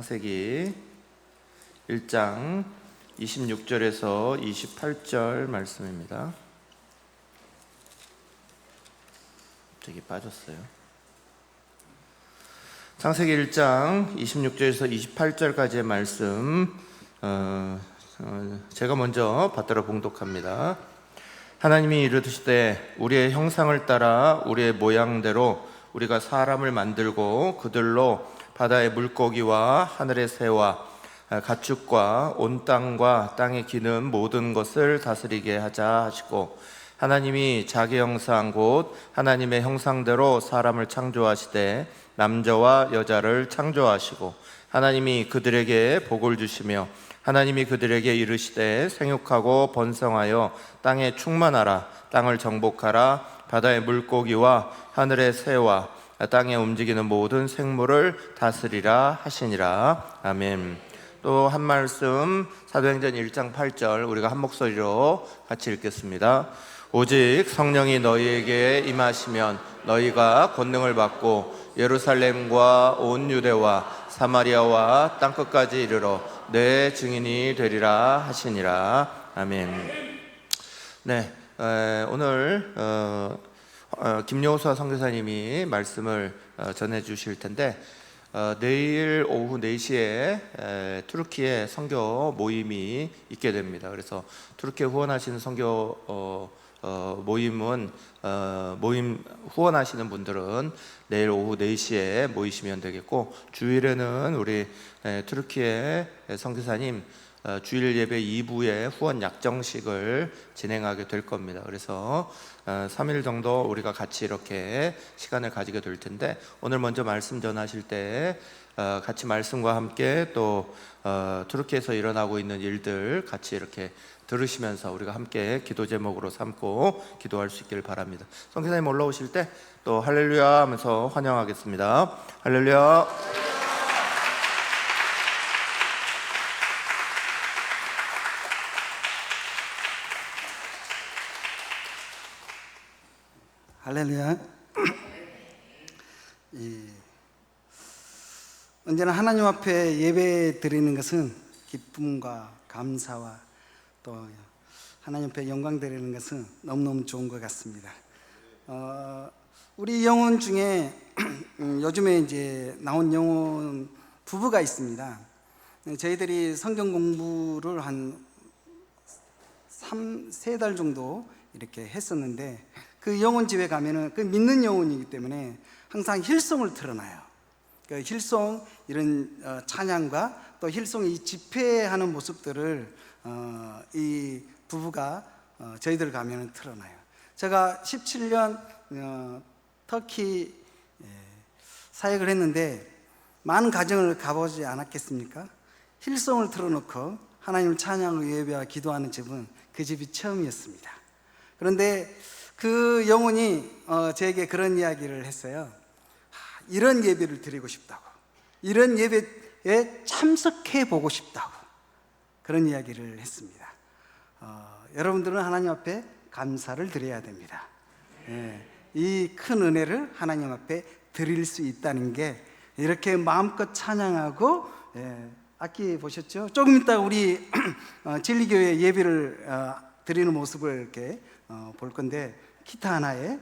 창세기 1장 26절에서 28절 말씀입니다. 갑자기 빠졌어요. 창세기 1장 26절에서 28절까지의 말씀 제가 먼저 받들어 봉독합니다. 하나님이 이르시되 우리의 형상을 따라 우리의 모양대로 우리가 사람을 만들고 그들로 바다의 물고기와 하늘의 새와 가축과 온 땅과 땅에 기는 모든 것을 다스리게 하자 하시고, 하나님이 자기 형상 곧 하나님의 형상대로 사람을 창조하시되 남자와 여자를 창조하시고, 하나님이 그들에게 복을 주시며 하나님이 그들에게 이르시되 생육하고 번성하여 땅에 충만하라. 땅을 정복하라. 바다의 물고기와 하늘의 새와 땅에 움직이는 모든 생물을 다스리라 하시니라. 아멘. 또 한 말씀, 사도행전 1장 8절 우리가 한 목소리로 같이 읽겠습니다. 오직 성령이 너희에게 임하시면 너희가 권능을 받고 예루살렘과 온 유대와 사마리아와 땅끝까지 이르러 내 증인이 되리라 하시니라. 아멘. 네, 오늘 김여호수아 선교사님이 말씀을 전해 주실 텐데, 내일 오후 4시에 투르키에 선교 모임이 있게 됩니다. 그래서 투르키에 후원하시는 선교 모임 후원하시는 분들은 내일 오후 4시에 모이시면 되겠고, 주일에는 우리 투르키의 선교사님 주일 예배 2부에 후원 약정식을 진행하게 될 겁니다. 그래서 3일 정도 우리가 같이 이렇게 시간을 가지게 될 텐데, 오늘 먼저 말씀 전하실 때 같이 말씀과 함께 또 투르키에서 일어나고 있는 일들 같이 이렇게 들으시면서 우리가 함께 기도 제목으로 삼고 기도할 수 있기를 바랍니다. 선교사님 올라오실 때 또 할렐루야 하면서 환영하겠습니다. 할렐루야. 할렐루야. 언제나 하나님 앞에 예배 드리는 것은 기쁨과 감사와 또 하나님 앞에 영광 드리는 것은 너무너무 좋은 것 같습니다. 우리 영혼 중에 요즘에 이제 나온 영혼 부부가 있습니다. 저희들이 성경 공부를 한 3-4달 정도 이렇게 했었는데, 그 영혼 집에 가면은 그 믿는 영혼이기 때문에 항상 힐송을 틀어놔요. 그 힐송 이런 찬양과 또 힐송이 집회하는 모습들을 이 부부가 저희들 가면은 틀어놔요. 제가 17년 터키 사역을 했는데 많은 가정을 가보지 않았겠습니까? 힐송을 틀어놓고 하나님을 찬양을 예배하고 기도하는 집은 그 집이 처음이었습니다. 그런데 그 영혼이 저에게 그런 이야기를 했어요. 이런 예배를 드리고 싶다고, 이런 예배에 참석해 보고 싶다고 그런 이야기를 했습니다. 여러분들은 하나님 앞에 감사를 드려야 됩니다. 이 큰 은혜를 하나님 앞에 드릴 수 있다는 게, 이렇게 마음껏 찬양하고, 악기 보셨죠? 조금 이따 우리 진리교회 예배를 드리는 모습을 이렇게 볼 건데, 기타 하나에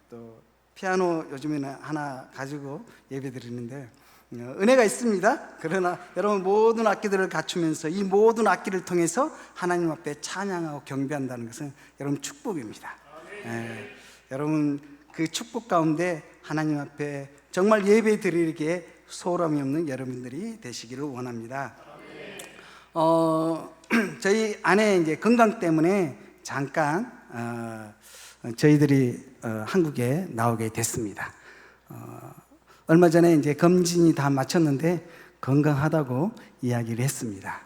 또 피아노 요즘에는 하나 가지고 예배 드리는데 은혜가 있습니다. 그러나 여러분 모든 악기들을 갖추면서 이 모든 악기를 통해서 하나님 앞에 찬양하고 경배한다는 것은 여러분 축복입니다. 여러분 그 축복 가운데 하나님 앞에 정말 예배 드리기에 소홀함이 없는 여러분들이 되시기를 원합니다. 저희 아내 이제 건강 때문에 잠깐 저희들이 한국에 나오게 됐습니다. 얼마 전에 이제 검진이 다 마쳤는데 건강하다고 이야기를 했습니다.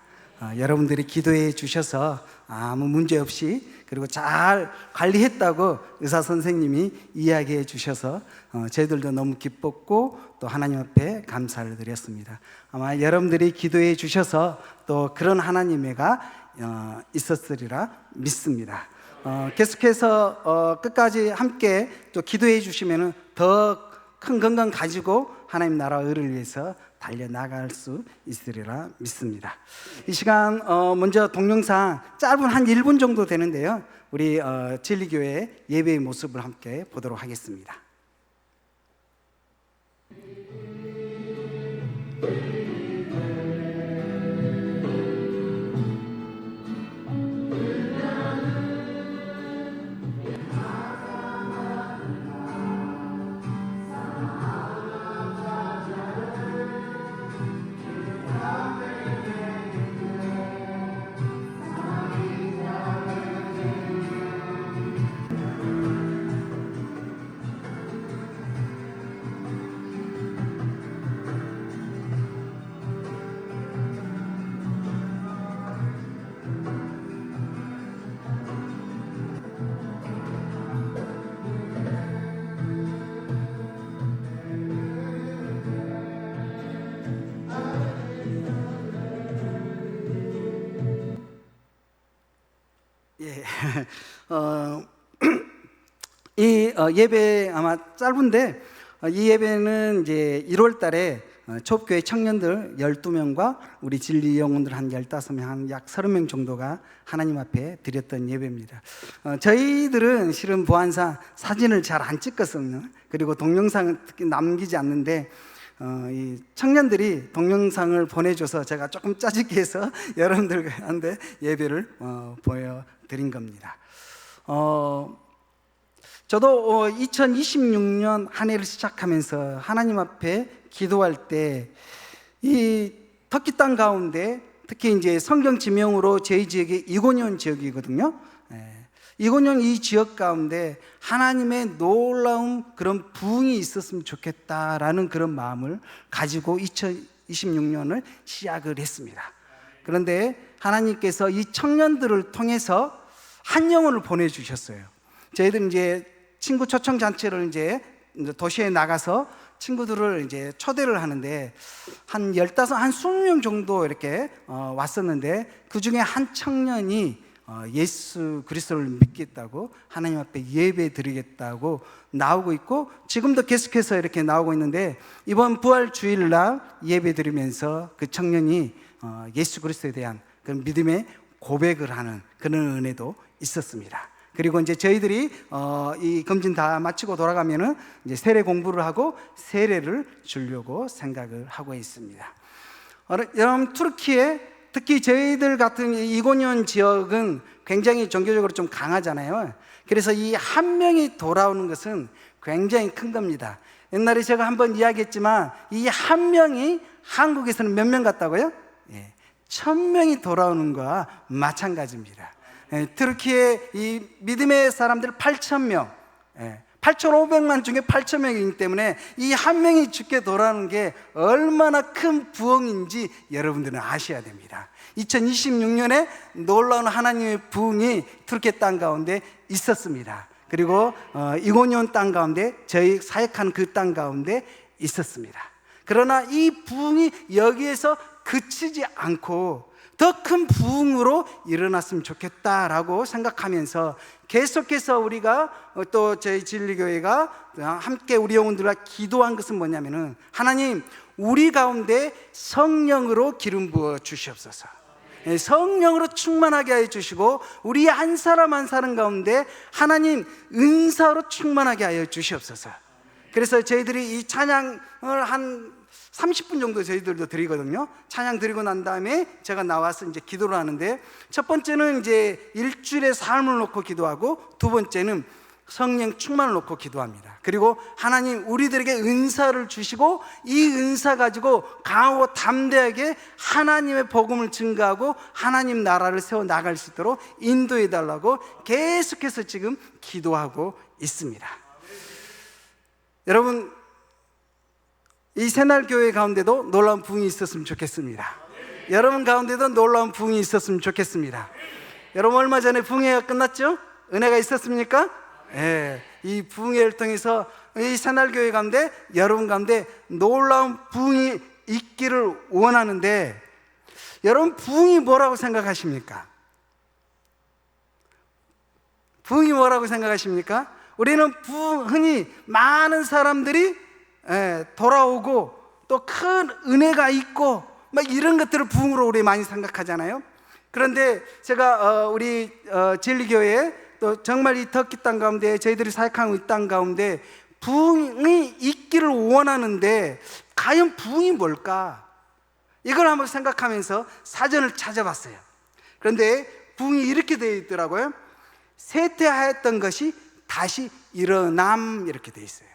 여러분들이 기도해 주셔서 아무 문제 없이, 그리고 잘 관리했다고 의사 선생님이 이야기해 주셔서 저희들도 너무 기뻤고 또 하나님 앞에 감사를 드렸습니다. 아마 여러분들이 기도해 주셔서 또 그런 하나님의가 있었으리라 믿습니다. 계속해서 끝까지 함께 또 기도해 주시면 더 큰 건강 가지고 하나님 나라 의를 위해서 달려나갈 수 있으리라 믿습니다. 이 시간 먼저 동영상 짧은 한 1분 정도 되는데요, 우리 진리교회 예배의 모습을 함께 보도록 하겠습니다. 예, 이 예배 아마 짧은데, 이 예배는 이제 1월 달에 초업교회 청년들 12명과 우리 진리 영혼들 한 15명, 한 약 30명 정도가 하나님 앞에 드렸던 예배입니다. 저희들은 실은 보안상 사진을 잘 안 찍거든요. 그리고 동영상을 특히 남기지 않는데, 이 청년들이 동영상을 보내줘서 제가 조금 짜집게 해서 여러분들한테 예배를 보여드린 겁니다. 저도 2026년 한 해를 시작하면서 하나님 앞에 기도할 때 이 터키 땅 가운데 특히 이제 성경 지명으로 저희 지역이 이고년 지역이거든요. 이고년 이 지역 가운데 하나님의 놀라운 그런 부흥이 있었으면 좋겠다라는 그런 마음을 가지고 2026년을 시작을 했습니다. 그런데 하나님께서 이 청년들을 통해서 한 영혼을 보내주셨어요. 저희들은 이제 친구 초청 잔치를 이제 도시에 나가서 친구들을 이제 초대를 하는데 한 15, 한 20명 정도 이렇게 왔었는데, 그 중에 한 청년이 예수 그리스도를 믿겠다고 하나님 앞에 예배 드리겠다고 나오고 있고, 지금도 계속해서 이렇게 나오고 있는데, 이번 부활 주일날 예배 드리면서 그 청년이 예수 그리스도에 대한 그 믿음의 고백을 하는 그런 은혜도 있었습니다. 그리고 이제 저희들이 이 검진 다 마치고 돌아가면은 이제 세례 공부를 하고 세례를 주려고 생각을 하고 있습니다. 여러분, 투르키에 특히 저희들 같은 이고년 지역은 굉장히 종교적으로 좀 강하잖아요. 그래서 이 한 명이 돌아오는 것은 굉장히 큰 겁니다. 옛날에 제가 한번 이야기했지만 이 한 명이 한국에서는 몇 명 같다고요? 1000명이 돌아오는 거와 마찬가지입니다. 터키의 이 믿음의 사람들 8,000명, 8,500만 중에 8,000명이기 때문에 이 한 명이 죽게 돌아오는 게 얼마나 큰 부흥인지 여러분들은 아셔야 됩니다. 2026년에 놀라운 하나님의 부흥이 터키 땅 가운데 있었습니다. 그리고 이고년 땅 가운데, 저희 사역한 그 땅 가운데 있었습니다. 그러나 이 부흥이 여기에서 그치지 않고 더 큰 부흥으로 일어났으면 좋겠다라고 생각하면서 계속해서 우리가 또 저희 진리교회가 함께 우리 영혼들과 기도한 것은 뭐냐면은, 하나님, 우리 가운데 성령으로 기름 부어 주시옵소서. 성령으로 충만하게 해 주시고, 우리 한 사람 한 사람 가운데 하나님 은사로 충만하게 하여 주시옵소서. 그래서 저희들이 이 찬양을 한 30분 정도 저희들도 드리거든요. 찬양 드리고 난 다음에 제가 나와서 이제 기도를 하는데, 첫 번째는 이제 일주일의 삶을 놓고 기도하고, 두 번째는 성령 충만을 놓고 기도합니다. 그리고 하나님, 우리들에게 은사를 주시고 이 은사 가지고 강하고 담대하게 하나님의 복음을 증거하고 하나님 나라를 세워 나갈 수 있도록 인도해 달라고 계속해서 지금 기도하고 있습니다. 여러분, 이 새날교회 가운데도 놀라운 부흥이 있었으면 좋겠습니다. 여러분 가운데도 놀라운 부흥이 있었으면 좋겠습니다. 여러분, 얼마 전에 부흥회가 끝났죠? 은혜가 있었습니까? 네, 이 부흥회를 통해서 이 새날교회 가운데, 여러분 가운데 놀라운 부흥이 있기를 원하는데, 여러분, 부흥이 뭐라고 생각하십니까? 부흥이 뭐라고 생각하십니까? 우리는 흔히 많은 사람들이 돌아오고 또 큰 은혜가 있고 막 이런 것들을 부흥으로 우리 많이 생각하잖아요. 그런데 제가 우리 진리교회 또 정말 이 터키 땅 가운데 저희들이 사역하고 이 땅 가운데 부흥이 있기를 원하는데 과연 부흥이 뭘까? 이걸 한번 생각하면서 사전을 찾아봤어요. 그런데 부흥이 이렇게 되어 있더라고요. 쇠퇴하였던 것이 다시 일어남, 이렇게 되어 있어요.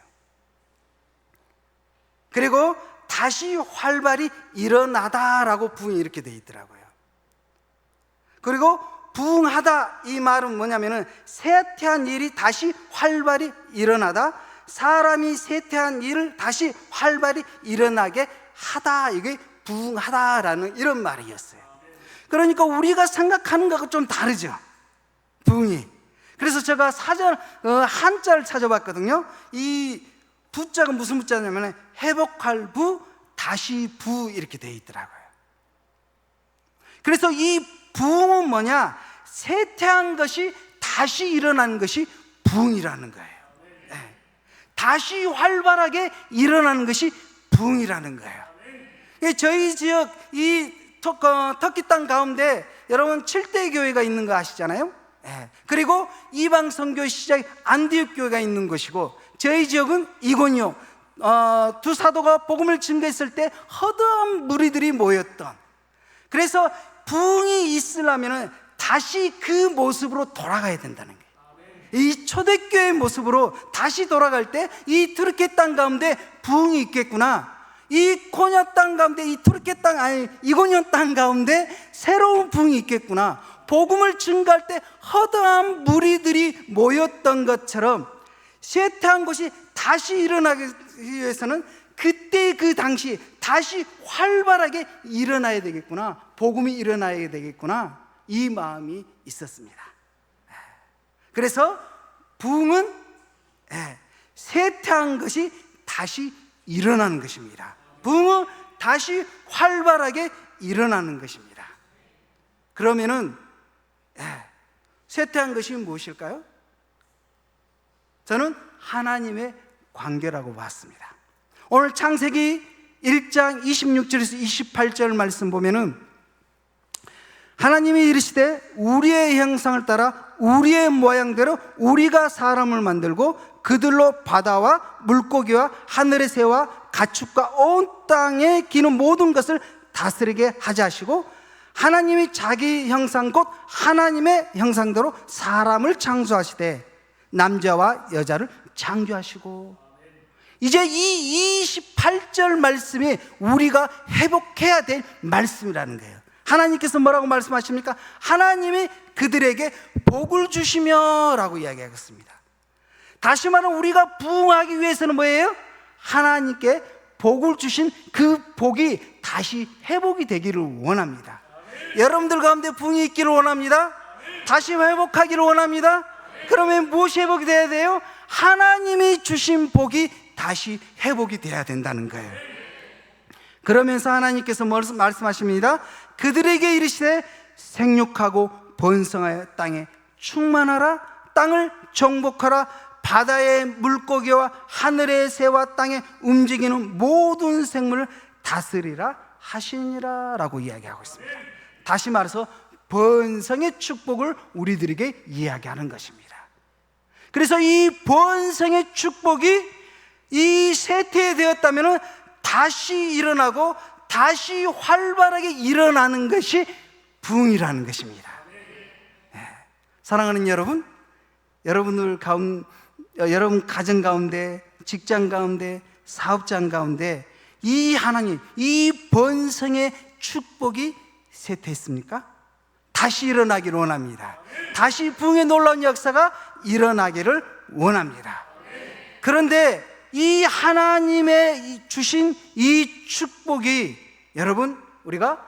그리고 다시 활발히 일어나다라고 부흥이 이렇게 되어 있더라고요. 그리고 부흥하다, 이 말은 뭐냐면은 쇠퇴한 일이 다시 활발히 일어나다, 사람이 쇠퇴한 일을 다시 활발히 일어나게 하다, 이게 부흥하다라는 이런 말이었어요. 그러니까 우리가 생각하는 것과 좀 다르죠, 부흥이. 그래서 제가 사전 한자를 찾아봤거든요. 이 부자가 무슨 부자냐면 회복할 부, 다시 부, 이렇게 되어 있더라고요. 그래서 이 부흥은 뭐냐? 쇠퇴한 것이 다시 일어나는 것이 부흥이라는 거예요. 네. 다시 활발하게 일어나는 것이 부흥이라는 거예요. 저희 지역 이 터키 땅 가운데 여러분 7대 교회가 있는 거 아시잖아요. 네. 그리고 이방 선교 시작 안디옥 교회가 있는 곳이고, 저희 지역은 이곤이요, 두 사도가 복음을 증거했을 때 허다한 무리들이 모였던, 그래서 부흥이 있으려면 다시 그 모습으로 돌아가야 된다는 거예요. 이 초대교회의 모습으로 다시 돌아갈 때 이 트르케 땅 가운데 부흥이 있겠구나, 이 코냐 땅 가운데, 이 트르케 땅, 아니 이고냐 땅 가운데 새로운 부흥이 있겠구나. 복음을 증거할 때 허다한 무리들이 모였던 것처럼 쇠퇴한 것이 다시 일어나기 위해서는 그때 그 당시 다시 활발하게 일어나야 되겠구나, 복음이 일어나야 되겠구나, 이 마음이 있었습니다. 그래서 부흥은 쇠퇴한 것이 다시 일어나는 것입니다. 부흥은 다시 활발하게 일어나는 것입니다. 그러면은 쇠퇴한 것이 무엇일까요? 저는 하나님의 관계라고 봤습니다. 오늘 창세기 1장 26절에서 28절 말씀 보면은 하나님이 이르시되 우리의 형상을 따라 우리의 모양대로 우리가 사람을 만들고 그들로 바다와 물고기와 하늘의 새와 가축과 온 땅에 기는 모든 것을 다스리게 하자 하시고, 하나님이 자기 형상 곧 하나님의 형상대로 사람을 창조하시되 남자와 여자를 창조하시고. 이제 이 28절 말씀이 우리가 회복해야 될 말씀이라는 거예요. 하나님께서 뭐라고 말씀하십니까? 하나님이 그들에게 복을 주시며 라고 이야기하겠습니다. 다시 말하면 우리가 부흥하기 위해서는 뭐예요? 하나님께 복을 주신 그 복이 다시 회복이 되기를 원합니다. 여러분들 가운데 부흥이 있기를 원합니다. 다시 회복하기를 원합니다. 그러면 무엇이 회복이 돼야 돼요? 하나님이 주신 복이 다시 회복이 돼야 된다는 거예요. 그러면서 하나님께서 말씀하십니다. 그들에게 이르시되 생육하고 번성하여 땅에 충만하라, 땅을 정복하라, 바다의 물고기와 하늘의 새와 땅에 움직이는 모든 생물을 다스리라 하시니라 라고 이야기하고 있습니다. 다시 말해서 번성의 축복을 우리들에게 이야기하는 것입니다. 그래서 이 번성의 축복이 이 쇠퇴되었다면 다시 일어나고 다시 활발하게 일어나는 것이 부흥이라는 것입니다. 사랑하는 여러분, 여러분 가정 가운데, 직장 가운데, 사업장 가운데 이 하나님, 이 번성의 축복이 쇠퇴했습니까? 다시 일어나기를 원합니다. 다시 부흥의 놀라운 역사가 일어나기를 원합니다. 그런데 이 하나님의 주신 이 축복이 여러분 우리가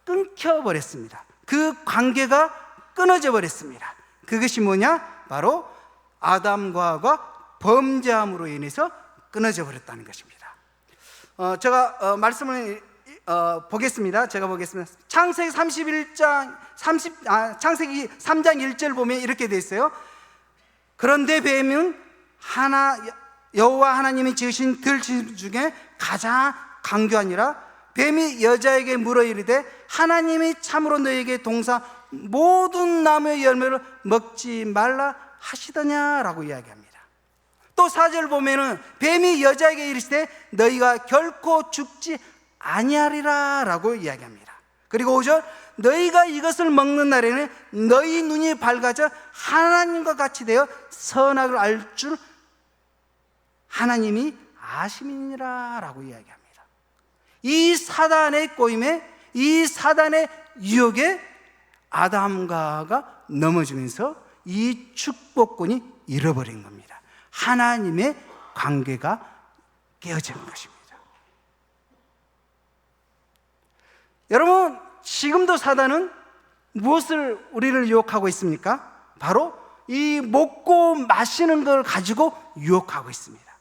끊겨버렸습니다. 그 관계가 끊어져 버렸습니다. 그것이 뭐냐? 바로 아담과 하와 범죄함으로 인해서 끊어져 버렸다는 것입니다. 제가 말씀을 보겠습니다. 제가 보겠습니다. 창세기 3장 1절 보면 이렇게 되어 있어요. 그런데 뱀은 여호와 하나님이 지으신 들짐승 중에 가장 강교하니라. 뱀이 여자에게 물어 이르되 하나님이 참으로 너에게 동사 모든 나무의 열매를 먹지 말라 하시더냐라고 이야기합니다. 또 4절 보면은 뱀이 여자에게 이르시되 너희가 결코 죽지 아니하리라 라고 이야기합니다. 그리고 5절 너희가 이것을 먹는 날에는 너희 눈이 밝아져 하나님과 같이 되어 선악을 알 줄 하나님이 아심이니라 라고 이야기합니다. 이 사단의 꼬임에, 이 사단의 유혹에 아담과 하와가 넘어지면서 이 축복권이 잃어버린 겁니다. 하나님의 관계가 깨어진 것입니다. 여러분, 지금도 사단은 무엇을 우리를 유혹하고 있습니까? 바로 이 먹고 마시는 걸 가지고 유혹하고 있습니다.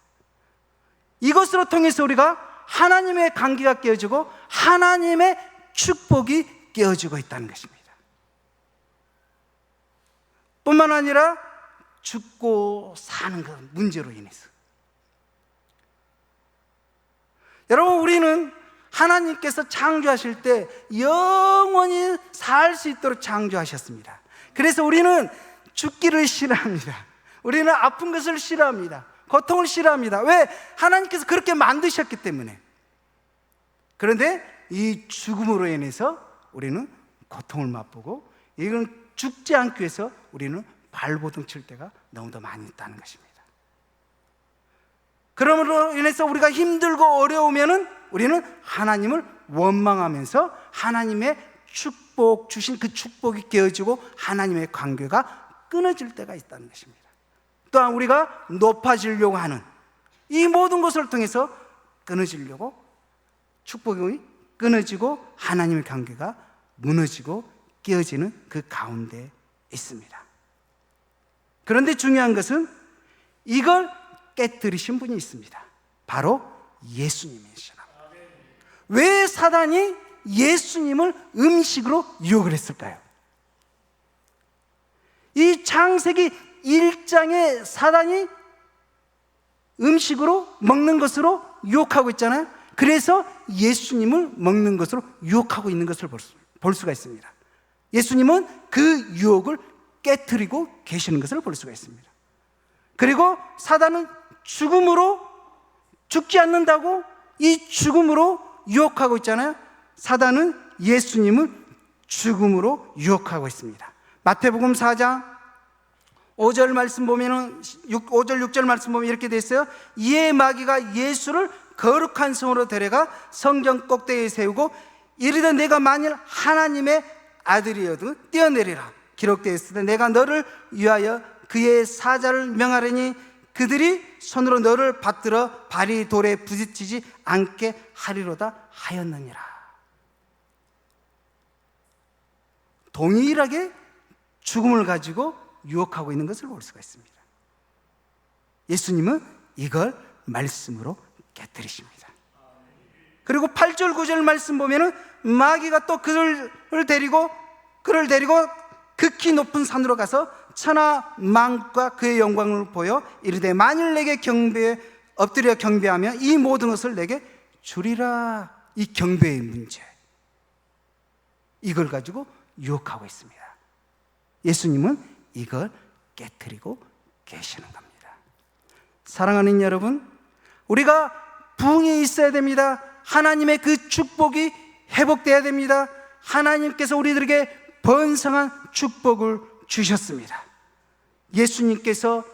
이것으로 통해서 우리가 하나님의 관계가 깨어지고 하나님의 축복이 깨어지고 있다는 것입니다. 뿐만 아니라 죽고 사는 그 문제로 인해서, 여러분, 우리는 하나님께서 창조하실 때 영원히 살 수 있도록 창조하셨습니다. 그래서 우리는 죽기를 싫어합니다. 우리는 아픈 것을 싫어합니다. 고통을 싫어합니다. 왜? 하나님께서 그렇게 만드셨기 때문에. 그런데 이 죽음으로 인해서 우리는 고통을 맛보고, 이건 죽지 않기 위해서 우리는 발버둥 칠 때가 너무도 많이 있다는 것입니다. 그러므로 인해서 우리가 힘들고 어려우면은 우리는 하나님을 원망하면서 하나님의 축복 주신 그 축복이 깨어지고 하나님의 관계가 끊어질 때가 있다는 것입니다. 또한 우리가 높아지려고 하는 이 모든 것을 통해서 끊어지려고, 축복이 끊어지고 하나님의 관계가 무너지고 깨어지는 그 가운데 있습니다. 그런데 중요한 것은 이걸 깨뜨리신 분이 있습니다. 바로 예수님이시라. 왜 사단이 예수님을 음식으로 유혹을 했을까요? 이 창세기 1장에 사단이 음식으로 먹는 것으로 유혹하고 있잖아요. 그래서 예수님을 먹는 것으로 유혹하고 있는 것을 볼 수가 있습니다. 예수님은 그 유혹을 깨트리고 계시는 것을 볼 수가 있습니다. 그리고 사단은 죽음으로, 죽지 않는다고 이 죽음으로 유혹하고 있잖아요. 사단은 예수님을 죽음으로 유혹하고 있습니다. 마태복음 4장 5절 말씀 보면은 5절 6절 말씀 보면 이렇게 돼 있어요. 이에 마귀가 예수를 거룩한 성으로 데려가 성전 꼭대기에 세우고 이르되 내가 만일 하나님의 아들이어도 뛰어내리라. 기록되어 있으되 내가 너를 위하여 그의 사자를 명하려니 그들이 손으로 너를 받들어 발이 돌에 부딪히지 않게 하리로다 하였느니라. 동일하게 죽음을 가지고 유혹하고 있는 것을 볼 수가 있습니다. 예수님은 이걸 말씀으로 깨뜨리십니다. 그리고 8절 9절 말씀 보면은 마귀가 또 그를 데리고 극히 높은 산으로 가서 천하 만국과 그의 영광을 보여 이르되 만일 내게 엎드려 경배하며 이 모든 것을 내게 주리라. 이 경배의 문제, 이걸 가지고 유혹하고 있습니다. 예수님은 이걸 깨트리고 계시는 겁니다. 사랑하는 여러분, 우리가 부흥이 있어야 됩니다. 하나님의 그 축복이 회복돼야 됩니다. 하나님께서 우리들에게 번성한 축복을 주셨습니다. 예수님께서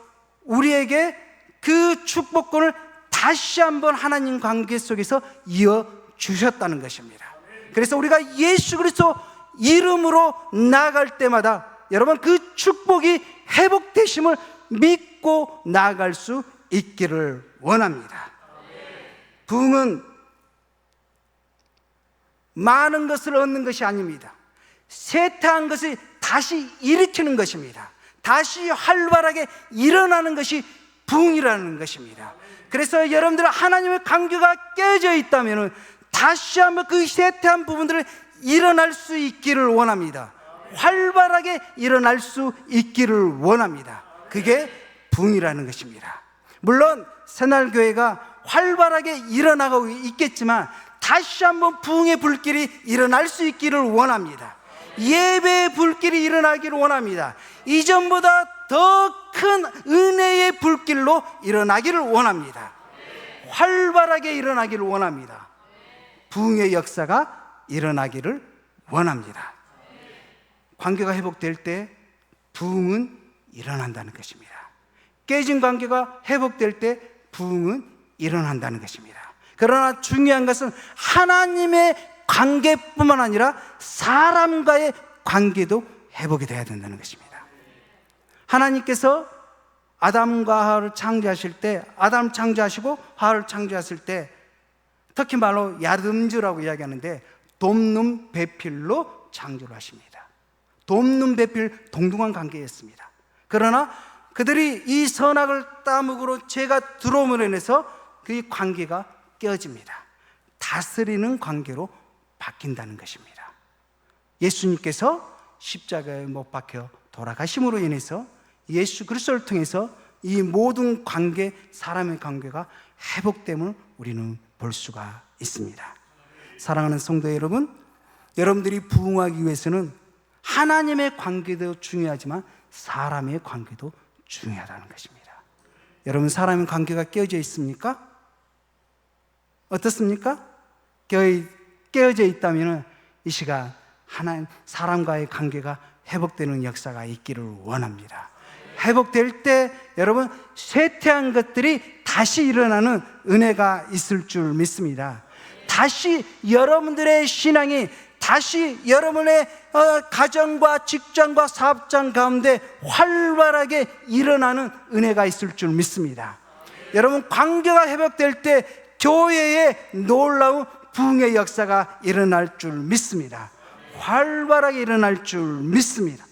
우리에게 그 축복권을 다시 한번 하나님 관계 속에서 이어 주셨다는 것입니다. 그래서 우리가 예수 그리스도 이름으로 나아갈 때마다 여러분 그 축복이 회복되심을 믿고 나아갈 수 있기를 원합니다. 부흥은 많은 것을 얻는 것이 아닙니다. 쇠퇴한 것을 다시 일으키는 것입니다. 다시 활발하게 일어나는 것이 부흥이라는 것입니다. 그래서 여러분들 하나님의 관계가 깨져 있다면 다시 한번 그 쇠퇴한 부분들을 일어날 수 있기를 원합니다. 활발하게 일어날 수 있기를 원합니다. 그게 부흥이라는 것입니다. 물론 새날교회가 활발하게 일어나고 있겠지만 다시 한번 부흥의 불길이 일어날 수 있기를 원합니다. 예배의 불길이 일어나기를 원합니다. 이전보다 더 큰 은혜의 불길로 일어나기를 원합니다. 활발하게 일어나기를 원합니다. 부흥의 역사가 일어나기를 원합니다. 관계가 회복될 때 부흥은 일어난다는 것입니다. 깨진 관계가 회복될 때 부흥은 일어난다는 것입니다. 그러나 중요한 것은 하나님의 관계뿐만 아니라 사람과의 관계도 회복이 돼야 된다는 것입니다. 하나님께서 아담과 하와를 창조하실 때, 아담을 창조하시고 하와를 창조하실 때 특히 말로 야름즈라고 이야기하는데 돕는 배필로 창조를 하십니다. 돕는 배필, 동등한 관계였습니다. 그러나 그들이 이 선악을 따먹으로 죄가 들어옴으로 인해서 그 관계가 깨어집니다. 다스리는 관계로 바뀐다는 것입니다. 예수님께서 십자가에 못 박혀 돌아가심으로 인해서 예수 그리스도를 통해서 이 모든 관계, 사람의 관계가 회복됨을 우리는 볼 수가 있습니다. 사랑하는 성도 여러분, 여러분들이 부흥하기 위해서는 하나님의 관계도 중요하지만 사람의 관계도 중요하다는 것입니다. 여러분, 사람의 관계가 깨어져 있습니까? 어떻습니까? 깨어져 있다면 이 시간 하나님, 사람과의 관계가 회복되는 역사가 있기를 원합니다. 회복될 때 여러분, 쇠퇴한 것들이 다시 일어나는 은혜가 있을 줄 믿습니다. 다시 여러분들의 신앙이 다시 여러분의 가정과 직장과 사업장 가운데 활발하게 일어나는 은혜가 있을 줄 믿습니다. 여러분, 관계가 회복될 때 교회에 놀라운 부흥의 역사가 일어날 줄 믿습니다. 활발하게 일어날 줄 믿습니다.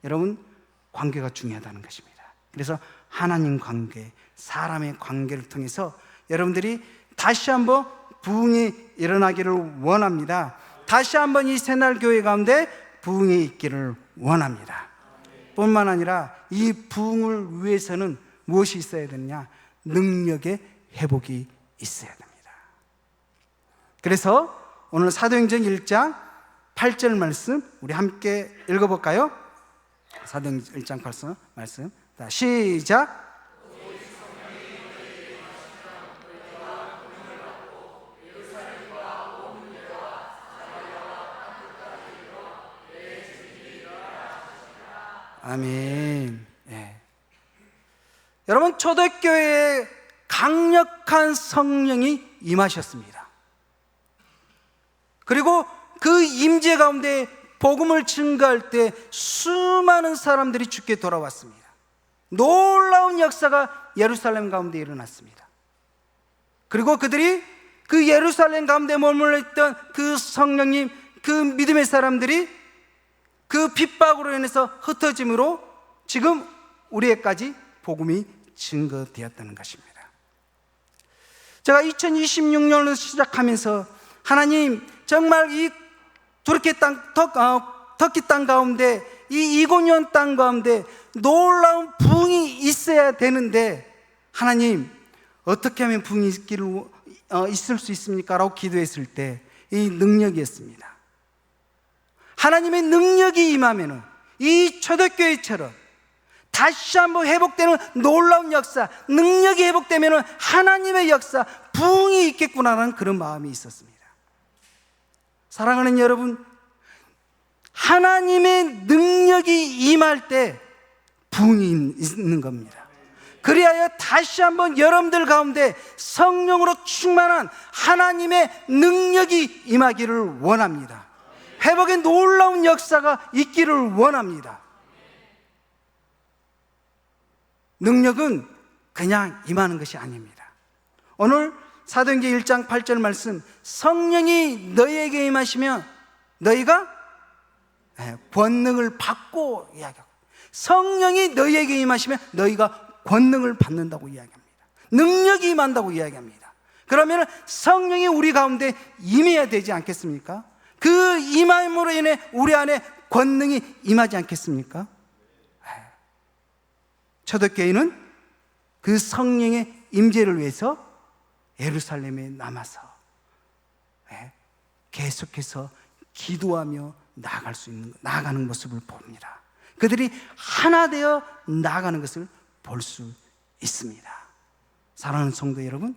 여러분, 관계가 중요하다는 것입니다. 그래서 하나님 관계, 사람의 관계를 통해서 여러분들이 다시 한번 부흥이 일어나기를 원합니다. 다시 한번 이 새날 교회 가운데 부흥이 있기를 원합니다. 뿐만 아니라 이 부흥을 위해서는 무엇이 있어야 되느냐? 능력의 회복이 있어야 됩니다. 그래서 오늘 사도행전 1장 8절 말씀 우리 함께 읽어볼까요? 사도행전 1장 8절 말씀, 시작. 아멘. 예. 여러분, 초대교회에 강력한 성령이 임하셨습니다. 그리고 그 임재 가운데 복음을 증거할 때 수많은 사람들이 주께 돌아왔습니다. 놀라운 역사가 예루살렘 가운데 일어났습니다. 그리고 그들이 그 예루살렘 가운데 머물러 있던 그 성령님, 그 믿음의 사람들이 그 핍박으로 인해서 흩어짐으로 지금 우리에까지 복음이 증거되었다는 것입니다. 제가 2026년을 시작하면서 하나님, 정말 이 두르키 땅, 터키 땅 가운데, 이 이고니온 땅 가운데 놀라운 부흥이 있어야 되는데 하나님, 어떻게 하면 부흥이 있을 수 있습니까? 라고 기도했을 때 이 능력이었습니다. 하나님의 능력이 임하면 이 초대교회처럼 다시 한번 회복되는 놀라운 역사, 능력이 회복되면 하나님의 역사, 부흥이 있겠구나라는 그런 마음이 있었습니다. 사랑하는 여러분, 하나님의 능력이 임할 때 부흥이 있는 겁니다. 그리하여 다시 한번 여러분들 가운데 성령으로 충만한 하나님의 능력이 임하기를 원합니다. 회복의 놀라운 역사가 있기를 원합니다. 능력은 그냥 임하는 것이 아닙니다. 오늘 사도행전 1장 8절 말씀, 성령이 너희에게 임하시면 너희가 권능을 받고 이야기하고, 성령이 너희에게 임하시면 너희가 권능을 받는다고 이야기합니다. 능력이 임한다고 이야기합니다. 그러면 성령이 우리 가운데 임해야 되지 않겠습니까? 그 임함으로 인해 우리 안에 권능이 임하지 않겠습니까? 초대교회는 그 성령의 임재를 위해서 예루살렘에 남아서 계속해서 기도하며 나아가는 모습을 봅니다. 그들이 하나 되어 나아가는 것을 볼 수 있습니다. 사랑하는 성도 여러분,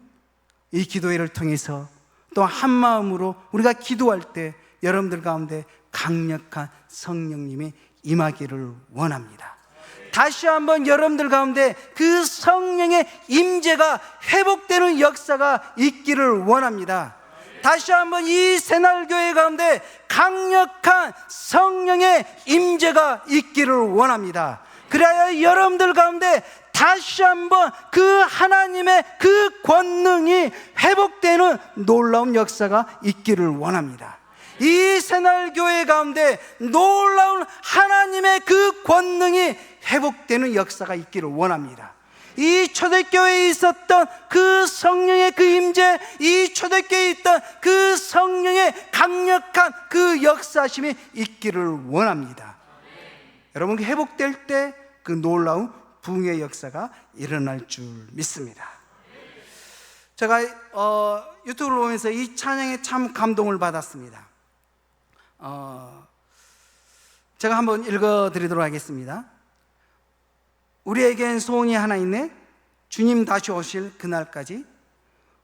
이 기도회를 통해서 또 한마음으로 우리가 기도할 때 여러분들 가운데 강력한 성령님의 임하기를 원합니다. 다시 한번 여러분들 가운데 그 성령의 임재가 회복되는 역사가 있기를 원합니다. 다시 한번 이 새날교회 가운데 강력한 성령의 임재가 있기를 원합니다. 그래야 여러분들 가운데 다시 한번 그 하나님의 그 권능이 회복되는 놀라운 역사가 있기를 원합니다. 이 새날교회 가운데 놀라운 하나님의 그 권능이 회복되는 역사가 있기를 원합니다. 이 초대교회에 있었던 그 성령의 그 임재, 이 초대교회에 있던 그 성령의 강력한 그 역사심이 있기를 원합니다. 여러분, 회복될 때 그 놀라운 부흥의 역사가 일어날 줄 믿습니다. 제가 유튜브를 보면서 이 찬양에 참 감동을 받았습니다. 제가 한번 읽어드리도록 하겠습니다. 우리에겐 소원이 하나 있네. 주님 다시 오실 그날까지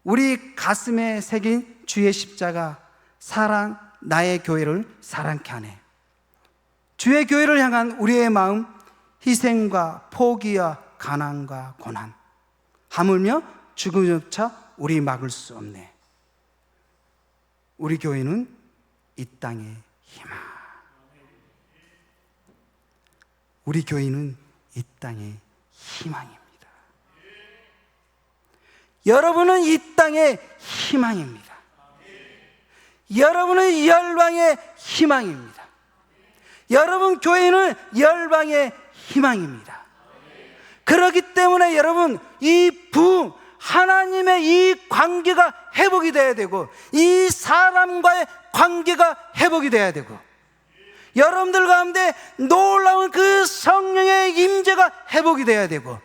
우리 가슴에 새긴 주의 십자가 사랑 나의 교회를 사랑케 하네. 주의 교회를 향한 우리의 마음, 희생과 포기와 가난과 고난, 하물며 죽음조차 우리 막을 수 없네. 우리 교회는 이 땅의 희망. 우리 교회는 이 땅의 희망입니다. 여러분은 이 땅의 희망입니다. 여러분은 열방의 희망입니다. 여러분 교회는 열방의 희망입니다. 그렇기 때문에 여러분, 이 부흥, 하나님의 이 관계가 회복이 돼야 되고, 이 사람과의 관계가 회복이 돼야 되고, 여러분들 가운데 놀라운 그 성령의 임재가 회복이 돼야 되고,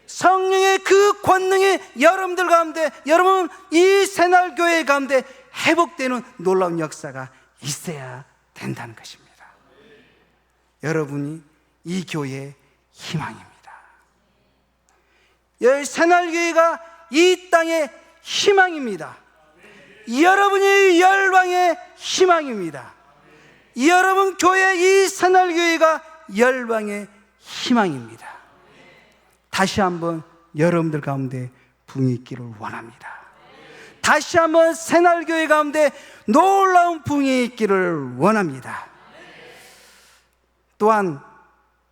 성령의 그 권능이 여러분들 가운데, 여러분 이 새날교회 가운데 회복되는 놀라운 역사가 있어야 된다는 것입니다. 여러분이 이 교회의 희망입니다. 새날교회가 이 땅의 희망입니다. 여러분이 열방의 희망입니다. 여러분 교회, 이 새날교회가 열방의 희망입니다. 다시 한번 여러분들 가운데 부흥이 있기를 원합니다. 다시 한번 새날교회 가운데 놀라운 부흥이 있기를 원합니다. 또한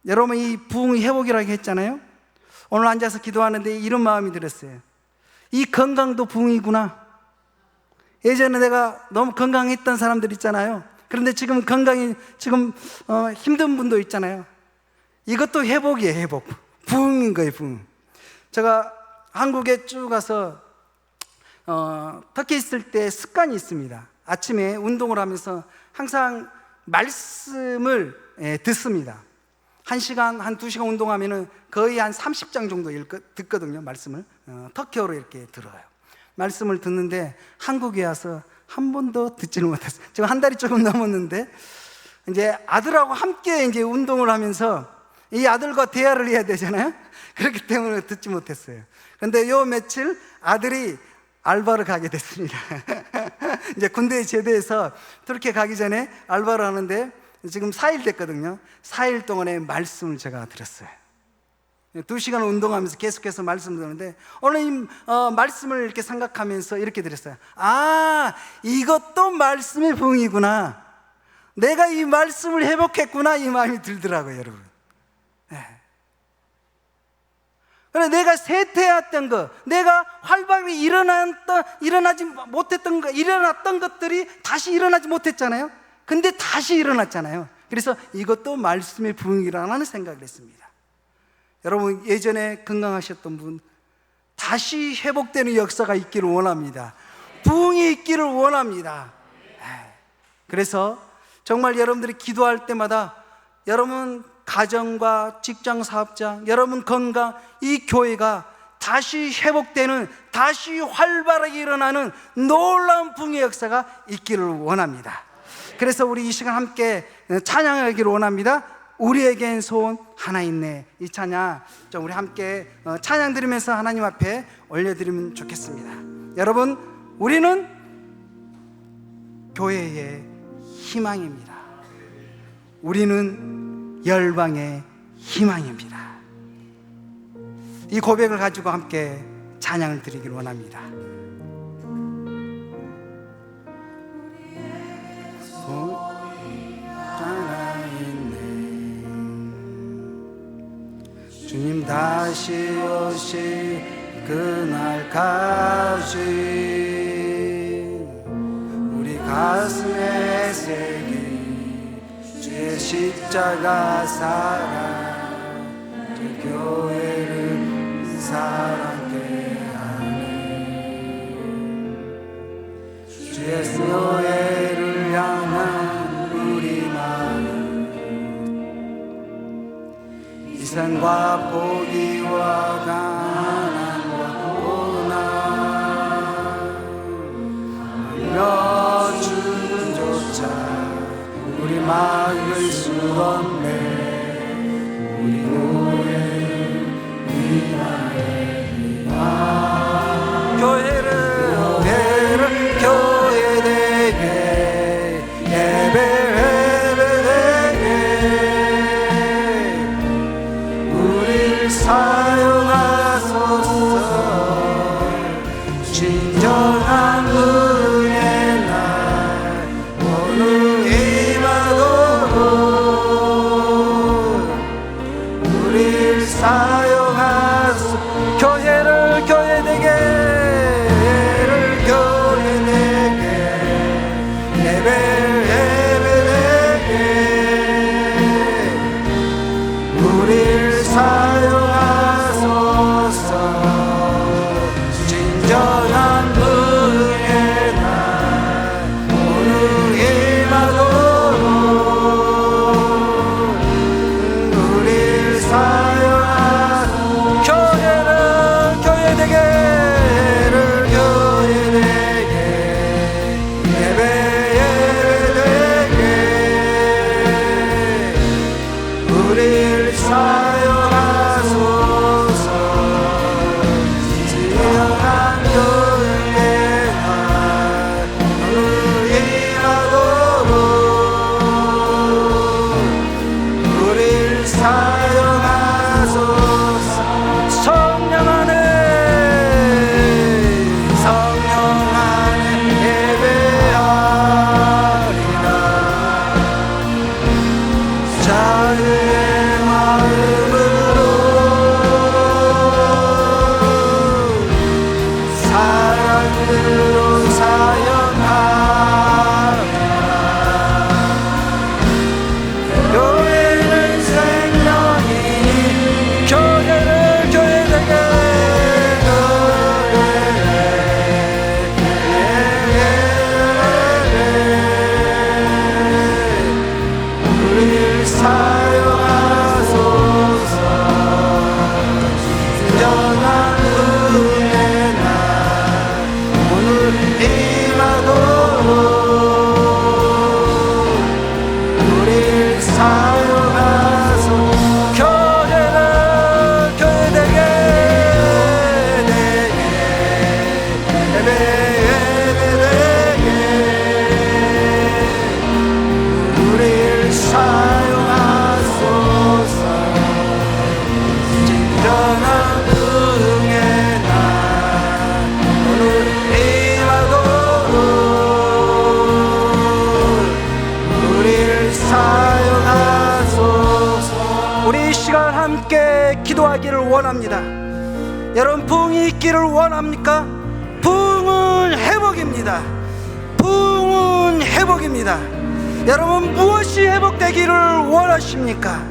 여러분, 이 부흥 회복이라고 했잖아요. 오늘 앉아서 기도하는데 이런 마음이 들었어요. 이 건강도 부흥이구나. 예전에 내가 너무 건강했던 사람들 있잖아요. 그런데 지금 건강이 힘든 분도 있잖아요. 이것도 회복이에요. 회복. 부흥인 거예요. 부흥. 제가 한국에 쭉 가서 터키 있을 때 습관이 있습니다. 아침에 운동을 하면서 항상 말씀을 듣습니다. 1시간, 한 2시간 운동하면은 거의 한 30장 정도 듣거든요. 말씀을 터키어로 이렇게 들어요. 말씀을 듣는데 한국에 와서 한 번도 듣지를 못했어요. 지금 한 달이 조금 넘었는데, 이제 아들하고 함께 이제 운동을 하면서 이 아들과 대화를 해야 되잖아요. 그렇기 때문에 듣지 못했어요. 그런데 요 며칠 아들이 알바를 가게 됐습니다. 이제 군대에 제대해서 터키에 가기 전에 알바를 하는데 지금 4일 됐거든요. 4일 동안의 말씀을 제가 들었어요. 2시간 운동하면서 계속해서 말씀을 듣는데, 오늘 이 말씀을 이렇게 생각하면서 이렇게 들었어요. 아, 이것도 말씀의 부흥이구나. 내가 이 말씀을 회복했구나, 이 마음이 들더라고요, 여러분. 그래, 내가 쇠퇴했던 것, 내가 활발히 일어나지 못했던 것, 일어났던 것들이 다시 일어나지 못했잖아요. 근데 다시 일어났잖아요. 그래서 이것도 말씀의 부흥이라는 생각을 했습니다. 여러분, 예전에 건강하셨던 분 다시 회복되는 역사가 있기를 원합니다. 부흥이 있기를 원합니다. 그래서 정말 여러분들이 기도할 때마다 여러분 가정과 직장 사업장, 여러분 건강, 이 교회가 다시 회복되는, 다시 활발하게 일어나는 놀라운 붕의 역사가 있기를 원합니다. 그래서 우리 이 시간 함께 찬양하기를 원합니다. 우리에겐 소원 하나 있네. 이 찬양 좀 우리 함께 찬양 드리면서 하나님 앞에 올려드리면 좋겠습니다. 여러분, 우리는 교회의 희망입니다. 우리는 열방의 희망입니다. 이 고백을 가지고 함께 찬양을 드리길 원합니다. 주님 다시 오실 그날까지 우리 가슴에 새긴 주의 십자가 사랑, 주 교회를 사랑케 하네. 주의 교회를 향한 우리 마음, 희생과 포기와 가난과 고난, 죽음조차 우리 막을 수 없네. 우리 교회를 위하여 교회를 교회 되게 사용하소서. 진정한 은혜의 날 오늘 임하도록 우릴 사용하소서. 교회를 교회 되게, 교회 되게, 예배 되게 우릴 사용하소서. 진정한 은혜의 날 오늘 임하도록 우릴 사용하소서. 교회를 교회 되게, 교회 되게, 예배 되게 우릴 사용하소서. 진정한 교회의 날 오늘 임하도록 우릴 사용하소서. 성령 안에 예배하리라. 자유의 마음으로 사랑으로 사용하리라. 교회는 생명이니 교회를 교회 되게, 우릴 사용하소서. 진정한 은혜의 날 오늘 임하도록 우릴 사용하소서. 교회를 교회 되게, 예배 되게 우릴 사용하소서. 진정한 은혜의 날 오늘 임하도록 우릴 사용하소서. 우리 이 시간 함께 기도하기를 원합니다. 여러분, 부흥이 있기를 원합니까? 부흥은 회복입니다. 부흥은 회복입니다. 여러분, 무엇이 회복되기를 원하십니까?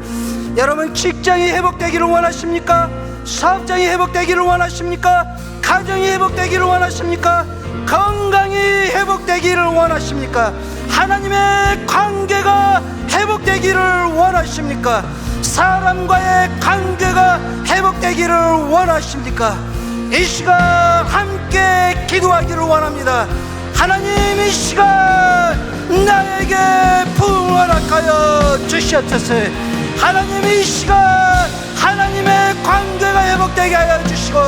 여러분, 직장이 회복되기를 원하십니까? 사업장이 회복되기를 원하십니까? 가정이 회복되기를 원하십니까? 건강이 회복되기를 원하십니까? 하나님의 관계가 회복되기를 원하십니까? 사람과의 관계가 회복되기를 원하십니까? 이 시간 함께 기도하기를 원합니다. 하나님, 이 시간 나에게 부흥을 허락하여 주시옵소서. 하나님, 이 시간 하나님의 관계가 회복되게 하여 주시고,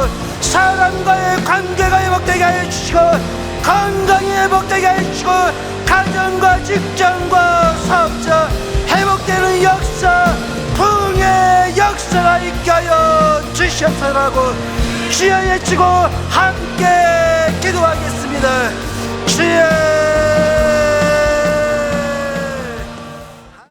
사람과의 관계가 회복되게 하여 주시고, 건강이 회복되게 하여 주시고, 가정과 직장과 사업자 회복되는 역사, 부흥의 역사가 있게 하여 주시옵소서라고 주여 외치고 함께 기도하겠습니다. 주여